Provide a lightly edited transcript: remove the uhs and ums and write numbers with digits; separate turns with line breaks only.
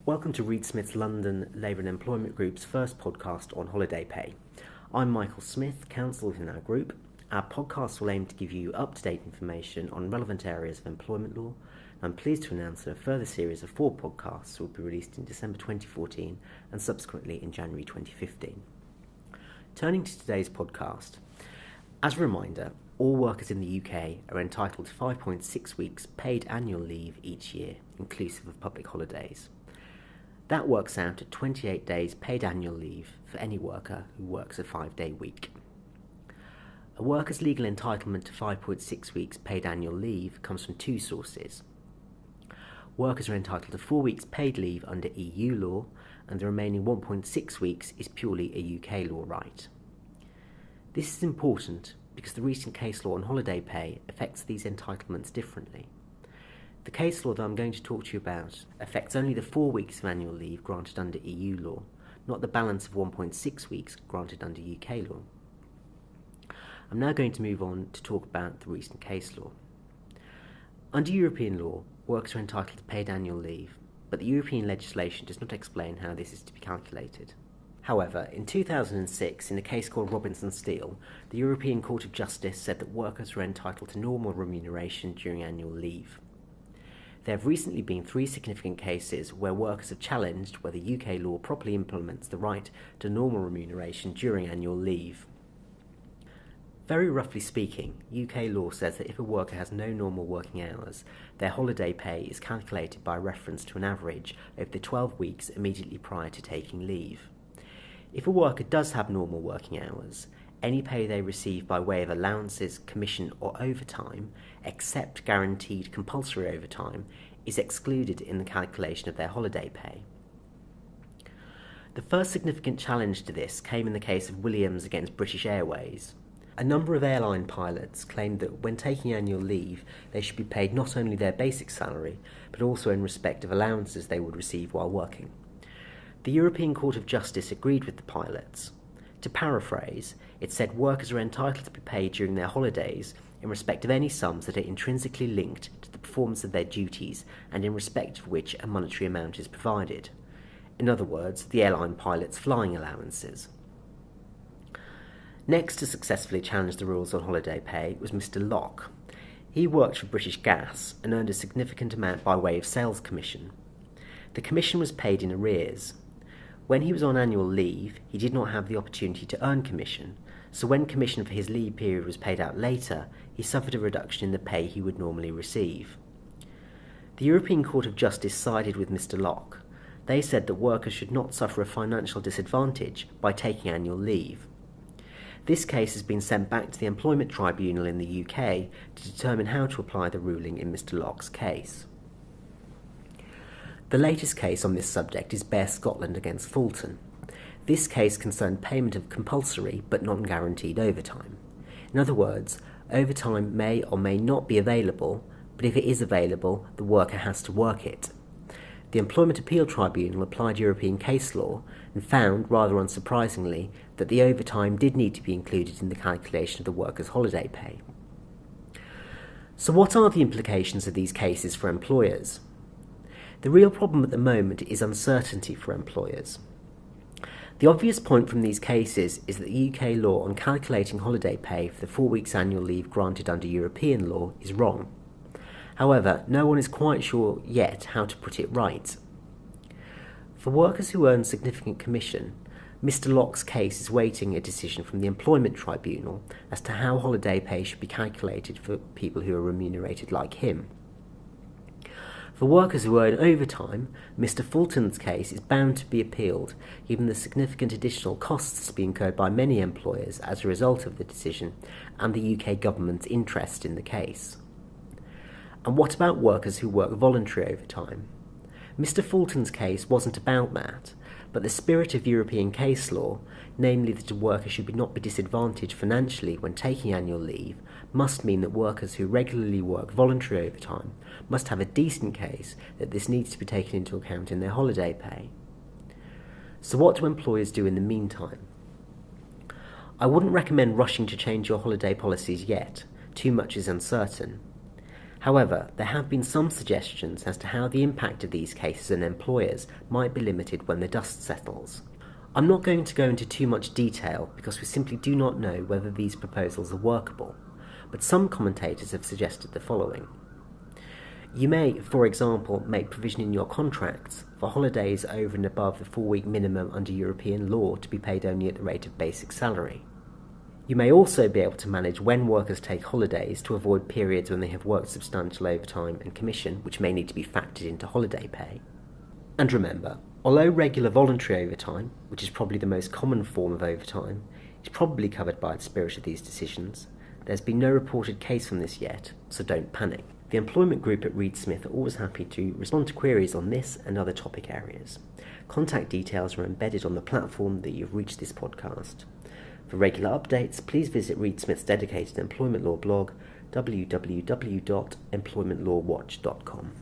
Welcome to Reed Smith's London Labour and Employment Group's first podcast on holiday pay. I'm Michael Smith, counsel within our group. Our podcast will aim to give you up-to-date information on relevant areas of employment law. I'm pleased to announce that a further series of 4 podcasts will be released in December 2014 and subsequently in January 2015. Turning to today's podcast, as a reminder, all workers in the UK are entitled to 5.6 weeks paid annual leave each year, inclusive of public holidays. That works out at 28 days paid annual leave for any worker who works a 5-day week. A worker's legal entitlement to 5.6 weeks paid annual leave comes from 2 sources. Workers are entitled to 4 weeks paid leave under EU law, and the remaining 1.6 weeks is purely a UK law right. This is important because the recent case law on holiday pay affects these entitlements differently. The case law that I'm going to talk to you about affects only the 4 weeks of annual leave granted under EU law, not the balance of 1.6 weeks granted under UK law. I'm now going to move on to talk about the recent case law. Under European law, workers are entitled to paid annual leave, but the European legislation does not explain how this is to be calculated. However, in 2006, in a case called Robinson Steel, the European Court of Justice said that workers were entitled to normal remuneration during annual leave. There have recently been 3 significant cases where workers have challenged whether UK law properly implements the right to normal remuneration during annual leave. Very roughly speaking, UK law says that if a worker has no normal working hours, their holiday pay is calculated by reference to an average over the 12 weeks immediately prior to taking leave. If a worker does have normal working hours, any pay they receive by way of allowances, commission or overtime, except guaranteed compulsory overtime, is excluded in the calculation of their holiday pay. The first significant challenge to this came in the case of Williams against British Airways. A number of airline pilots claimed that when taking annual leave, they should be paid not only their basic salary, but also in respect of allowances they would receive while working. The European Court of Justice agreed with the pilots. To paraphrase, it said workers are entitled to be paid during their holidays in respect of any sums that are intrinsically linked to the performance of their duties and in respect of which a monetary amount is provided. In other words, the airline pilot's flying allowances. Next to successfully challenge the rules on holiday pay was Mr. Locke. He worked for British Gas and earned a significant amount by way of sales commission. The commission was paid in arrears. When he was on annual leave, he did not have the opportunity to earn commission, so when commission for his leave period was paid out later, he suffered a reduction in the pay he would normally receive. The European Court of Justice sided with Mr. Locke. They said that workers should not suffer a financial disadvantage by taking annual leave. This case has been sent back to the Employment Tribunal in the UK to determine how to apply the ruling in Mr. Locke's case. The latest case on this subject is Bear Scotland against Fulton. This case concerned payment of compulsory but non-guaranteed overtime. In other words, overtime may or may not be available, but if it is available, the worker has to work it. The Employment Appeal Tribunal applied European case law and found, rather unsurprisingly, that the overtime did need to be included in the calculation of the worker's holiday pay. So what are the implications of these cases for employers? The real problem at the moment is uncertainty for employers. The obvious point from these cases is that the UK law on calculating holiday pay for the 4 weeks annual leave granted under European law is wrong. However, no one is quite sure yet how to put it right. For workers who earn significant commission, Mr. Locke's case is waiting a decision from the Employment Tribunal as to how holiday pay should be calculated for people who are remunerated like him. For workers who earn overtime, Mr. Fulton's case is bound to be appealed, given the significant additional costs to be incurred by many employers as a result of the decision and the UK government's interest in the case. And what about workers who work voluntary overtime? Mr. Fulton's case wasn't about that, but the spirit of European case law, namely that a worker should not be disadvantaged financially when taking annual leave, must mean that workers who regularly work voluntary overtime must have a decent case that this needs to be taken into account in their holiday pay. So what do employers do in the meantime? I wouldn't recommend rushing to change your holiday policies yet. Too much is uncertain. However, there have been some suggestions as to how the impact of these cases on employers might be limited when the dust settles. I'm not going to go into too much detail because we simply do not know whether these proposals are workable, but some commentators have suggested the following. You may, for example, make provision in your contracts for holidays over and above the 4-week minimum under European law to be paid only at the rate of basic salary. You may also be able to manage when workers take holidays to avoid periods when they have worked substantial overtime and commission, which may need to be factored into holiday pay. And remember, although regular voluntary overtime, which is probably the most common form of overtime, is probably covered by the spirit of these decisions, there's been no reported case from this yet, so don't panic. The employment group at Reed Smith are always happy to respond to queries on this and other topic areas. Contact details are embedded on the platform that you've reached this podcast. For regular updates, please visit Reed Smith's dedicated employment law blog, www.employmentlawwatch.com.